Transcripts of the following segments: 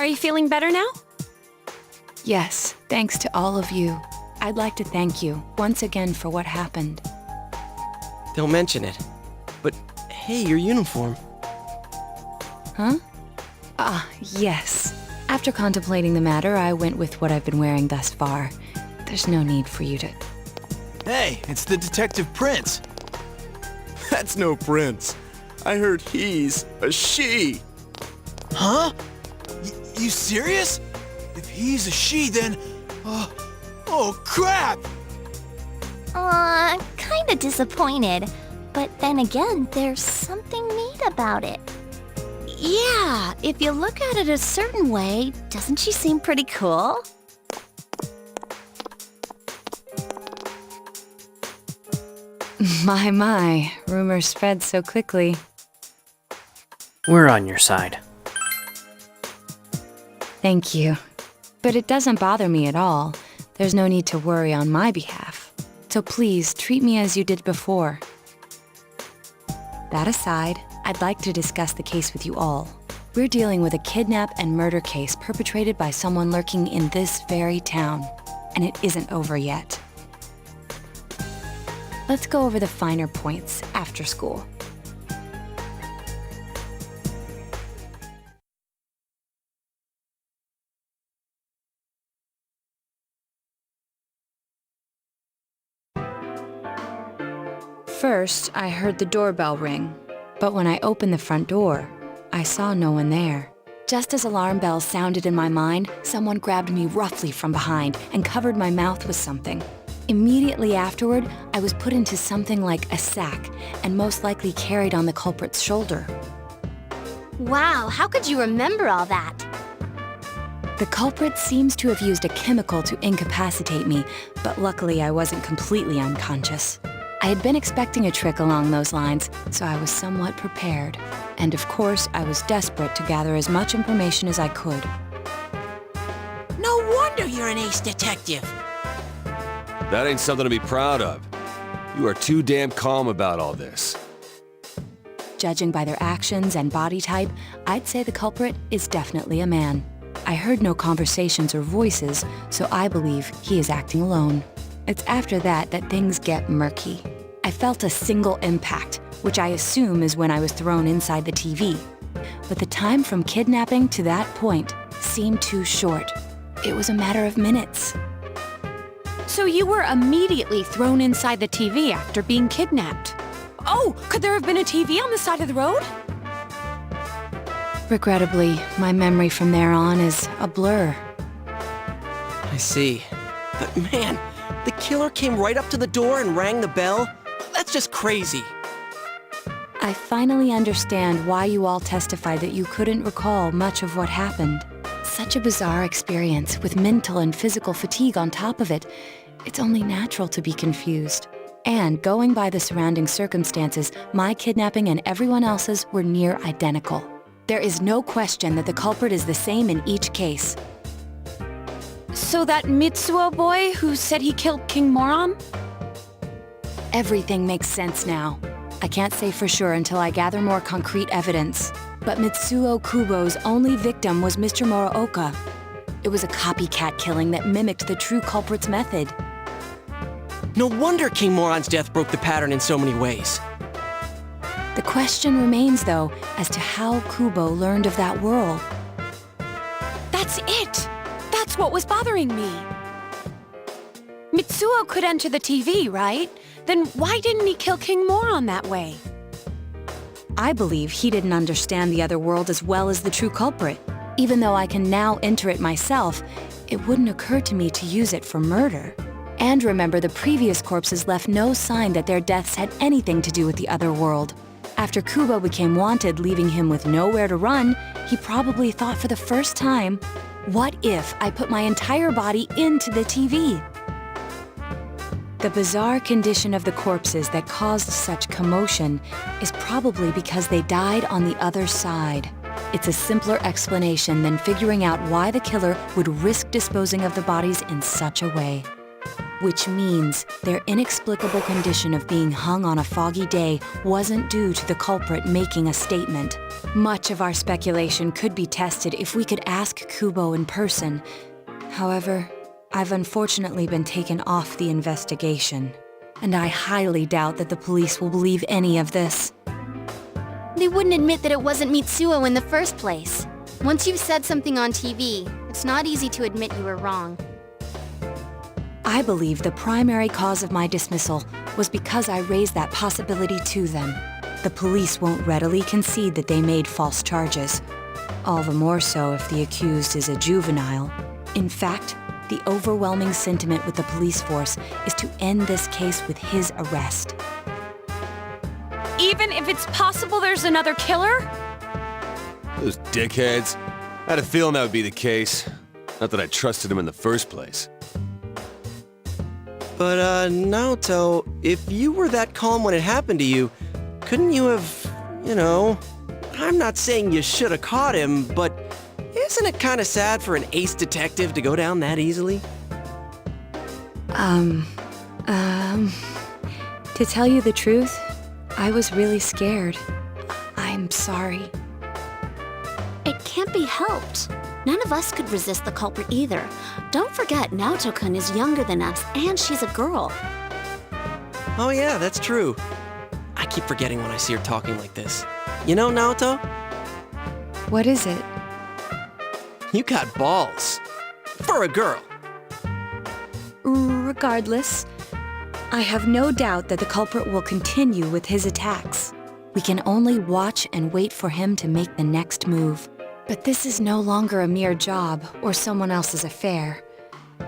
Are you feeling better now? Yes, thanks to all of you. I'd like to thank you once again for what happened. Don't mention it. But hey, your uniform. Huh? Ah, yes. After contemplating the matter, I went with what I've been wearing thus far. There's no need for you to... Hey, it's the Detective Prince. That's no prince. I heard he's a she. Huh? You serious? If he's a she, then... oh, crap! Kinda disappointed. But then again, there's something neat about it. Yeah, if you look at it a certain way, doesn't she seem pretty cool? My, rumors spread so quickly. We're on your side. Thank you. But it doesn't bother me at all. There's no need to worry on my behalf. So please, treat me as you did before. That aside, I'd like to discuss the case with you all. We're dealing with a kidnap and murder case perpetrated by someone lurking in this very town. And it isn't over yet. Let's go over the finer points after school. First, I heard the doorbell ring, but when I opened the front door, I saw no one there. Just as alarm bells sounded in my mind, someone grabbed me roughly from behind and covered my mouth with something. Immediately afterward, I was put into something like a sack and most likely carried on the culprit's shoulder. Wow, how could you remember all that? The culprit seems to have used a chemical to incapacitate me, but luckily I wasn't completely unconscious. I had been expecting a trick along those lines, so I was somewhat prepared. And of course, I was desperate to gather as much information as I could. No wonder you're an ace detective. That ain't something to be proud of. You are too damn calm about all this. Judging by their actions and body type, I'd say the culprit is definitely a man. I heard no conversations or voices, so I believe he is acting alone. It's after that things get murky. I felt a single impact, which I assume is when I was thrown inside the TV. But the time from kidnapping to that point seemed too short. It was a matter of minutes. So you were immediately thrown inside the TV after being kidnapped. Oh, could there have been a TV on the side of the road? Regrettably, my memory from there on is a blur. I see. But man, the killer came right up to the door and rang the bell? That's just crazy. I finally understand why you all testified that you couldn't recall much of what happened. Such a bizarre experience with mental and physical fatigue on top of it. It's only natural to be confused. And going by the surrounding circumstances, my kidnapping and everyone else's were near identical. There is no question that the culprit is the same in each case. So that Mitsuo boy who said he killed King Moron? Everything makes sense now. I can't say for sure until I gather more concrete evidence. But Mitsuo Kubo's only victim was Mr. Muraoka. It was a copycat killing that mimicked the true culprit's method. No wonder King Moron's death broke the pattern in so many ways. The question remains, though, as to how Kubo learned of that world. That's it! That's what was bothering me. Mitsuo could enter the TV, right? Then why didn't he kill King Moron that way? I believe he didn't understand the other world as well as the true culprit. Even though I can now enter it myself, it wouldn't occur to me to use it for murder. And remember, the previous corpses left no sign that their deaths had anything to do with the other world. After Kubo became wanted, leaving him with nowhere to run, he probably thought for the first time, what if I put my entire body into the TV? The bizarre condition of the corpses that caused such commotion is probably because they died on the other side. It's a simpler explanation than figuring out why the killer would risk disposing of the bodies in such a way. which means their inexplicable condition of being hung on a foggy day wasn't due to the culprit making a statement. Much of our speculation could be tested if we could ask Kubo in person. However, I've unfortunately been taken off the investigation, and I highly doubt that the police will believe any of this. They wouldn't admit that it wasn't Mitsuo in the first place. Once you've said something on TV, it's not easy to admit you were wrong. I believe the primary cause of my dismissal was because I raised that possibility to them. The police won't readily concede that they made false charges. All the more so if the accused is a juvenile. In fact, the overwhelming sentiment with the police force is to end this case with his arrest. Even if it's possible there's another killer? Those dickheads. I had a feeling that would be the case. Not that I trusted him in the first place. But, Naoto, if you were that calm when it happened to you, couldn't you have, I'm not saying you should have caught him, but isn't it kind of sad for an ace detective to go down that easily? To tell you the truth, I was really scared. I'm sorry. It can't be helped. None of us could resist the culprit either. Don't forget, Naoto-kun is younger than us, and she's a girl. Oh yeah, that's true. I keep forgetting when I see her talking like this. You know, Naoto? What is it? You got balls. For a girl. Regardless, I have no doubt that the culprit will continue with his attacks. We can only watch and wait for him to make the next move. But this is no longer a mere job or someone else's affair.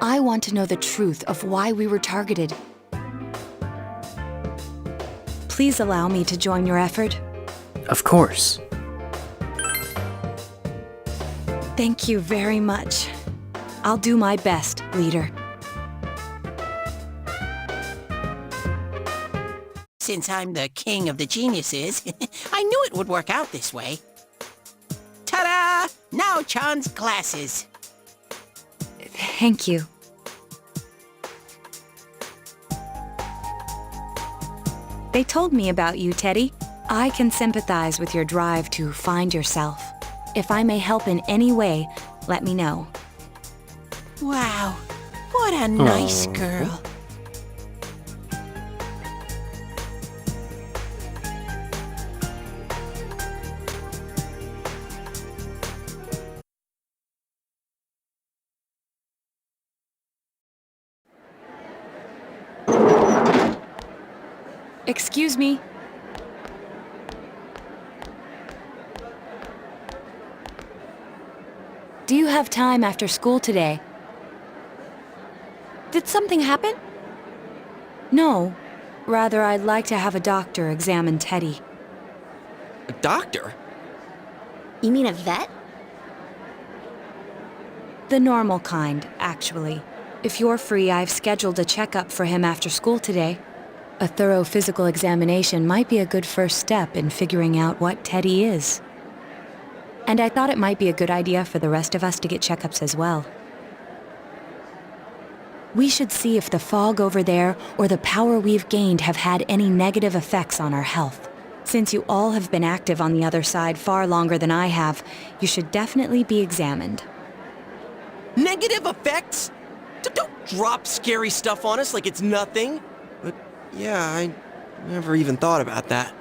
I want to know the truth of why we were targeted. Please allow me to join your effort. Of course. Thank you very much. I'll do my best, leader. Since I'm the king of the geniuses, I knew it would work out this way. Ta-da! Now Chan's glasses. Thank you. They told me about you, Teddy. I can sympathize with your drive to find yourself. If I may help in any way, let me know. Wow, what a nice girl. Excuse me. Do you have time after school today? Did something happen? No. Rather, I'd like to have a doctor examine Teddy. A doctor? You mean a vet? The normal kind, actually. If you're free, I've scheduled a checkup for him after school today. A thorough physical examination might be a good first step in figuring out what Teddy is. And I thought it might be a good idea for the rest of us to get checkups as well. We should see if the fog over there or the power we've gained have had any negative effects on our health. Since you all have been active on the other side far longer than I have, you should definitely be examined. Negative effects? Don't drop scary stuff on us like it's nothing. But yeah, I never even thought about that.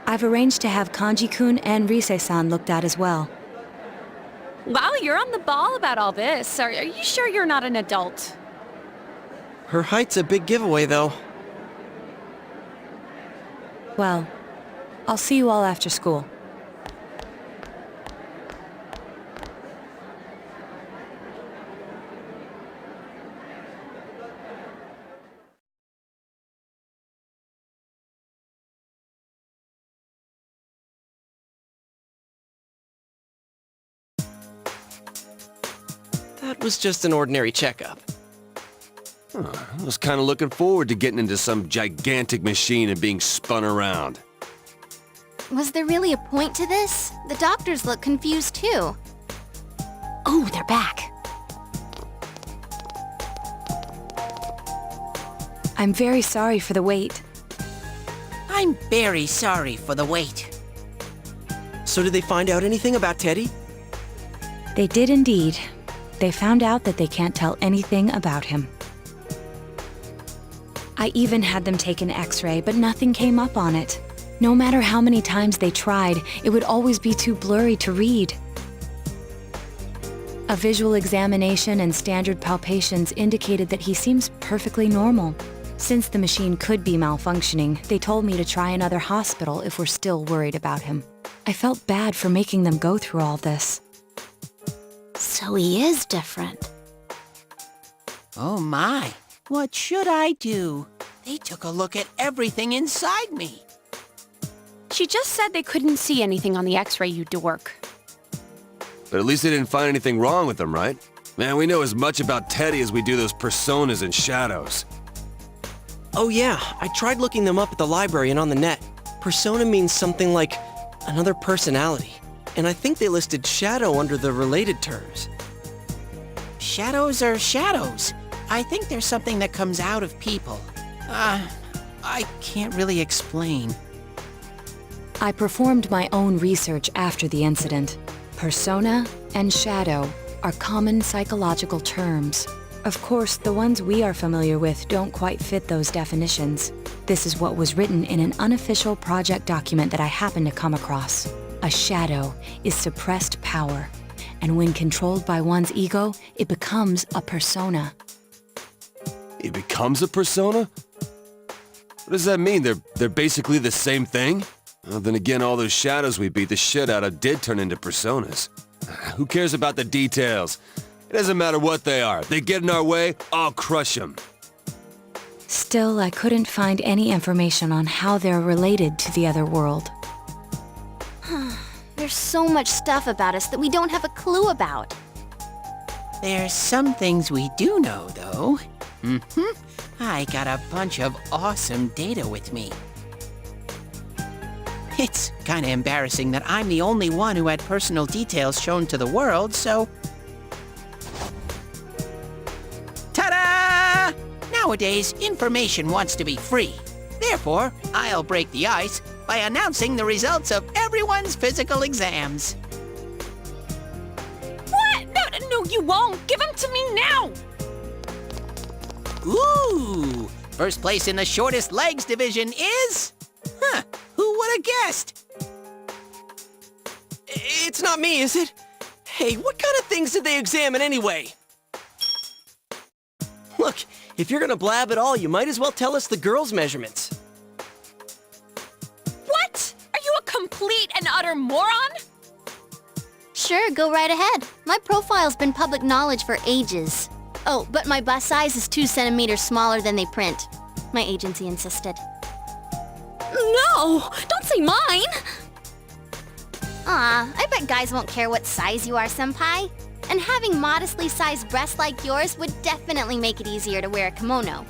I've arranged to have Kanji-kun and Rise-san looked at as well. Wow, you're on the ball about all this. Are you sure you're not an adult? Her height's a big giveaway, though. Well, I'll see you all after school. That was just an ordinary checkup. I was kind of looking forward to getting into some gigantic machine and being spun around. Was there really a point to this? The doctors look confused too. Oh, they're back. I'm very sorry for the wait. I'm very sorry for the wait. So did they find out anything about Teddy? They did indeed. They found out that they can't tell anything about him. I even had them take an X-ray, but nothing came up on it. No matter how many times they tried, it would always be too blurry to read. A visual examination and standard palpations indicated that he seems perfectly normal. Since the machine could be malfunctioning, they told me to try another hospital if we're still worried about him. I felt bad for making them go through all this. So he is different. Oh my, what should I do? They took a look at everything inside me. She just said they couldn't see anything on the X-ray, you dork. But at least they didn't find anything wrong with him, right? Man, we know as much about Teddy as we do those personas and shadows. Oh yeah, I tried looking them up at the library and on the net. Persona means something like another personality. And I think they listed shadow under the related terms. Shadows are shadows. I think there's something that comes out of people. I can't really explain. I performed my own research after the incident. Persona and shadow are common psychological terms. Of course, the ones we are familiar with don't quite fit those definitions. This is what was written in an unofficial project document that I happened to come across. A shadow is suppressed power, and when controlled by one's ego, it becomes a persona. It becomes a persona? What does that mean? They're basically the same thing? Well, then again, all those shadows we beat the shit out of did turn into personas. Who cares about the details? It doesn't matter what they are. They get in our way, I'll crush them. Still, I couldn't find any information on how they're related to the other world. There's so much stuff about us that we don't have a clue about. There's some things we do know, though. I got a bunch of awesome data with me. It's kinda embarrassing that I'm the only one who had personal details shown to the world, so... Ta-da! Nowadays, information wants to be free. Therefore, I'll break the ice by announcing the results of everyone's physical exams. What? No, you won't. Give them to me now. Ooh! First place in the shortest legs division is... who would have guessed? It's not me, is it? Hey, what kind of things did they examine anyway? Look, if you're gonna blab at all, you might as well tell us the girls' measurements. What? Are you a complete and utter moron? Sure, go right ahead. My profile's been public knowledge for ages. Oh, but my bust size is 2 centimeters smaller than they print. My agency insisted. No! Don't say mine! Aw, I bet guys won't care what size you are, senpai. And having modestly sized breasts like yours would definitely make it easier to wear a kimono.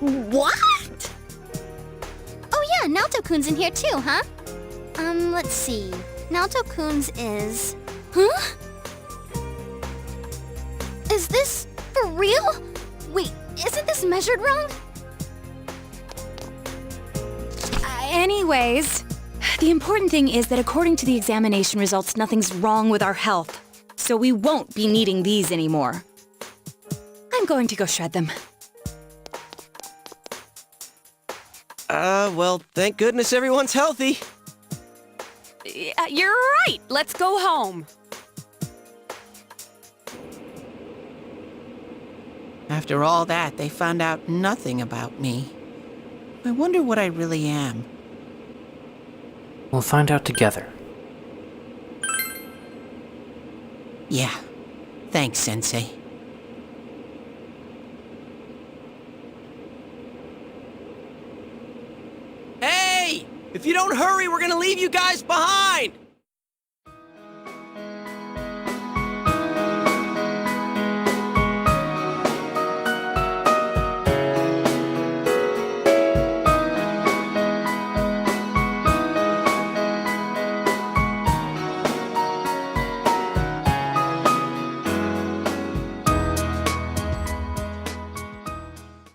What? Oh yeah, Naoto-kun's in here too, huh? Let's see. Naoto-kun's is... Huh? Is this for real? Wait, isn't this measured wrong? Anyways, the important thing is that according to the examination results, nothing's wrong with our health. So we won't be needing these anymore. I'm going to go shred them. Well, thank goodness everyone's healthy. You're right. Let's go home. After all that, they found out nothing about me. I wonder what I really am. We'll find out together. Yeah. Thanks, Sensei. Hey! If you don't hurry, we're gonna leave you guys behind!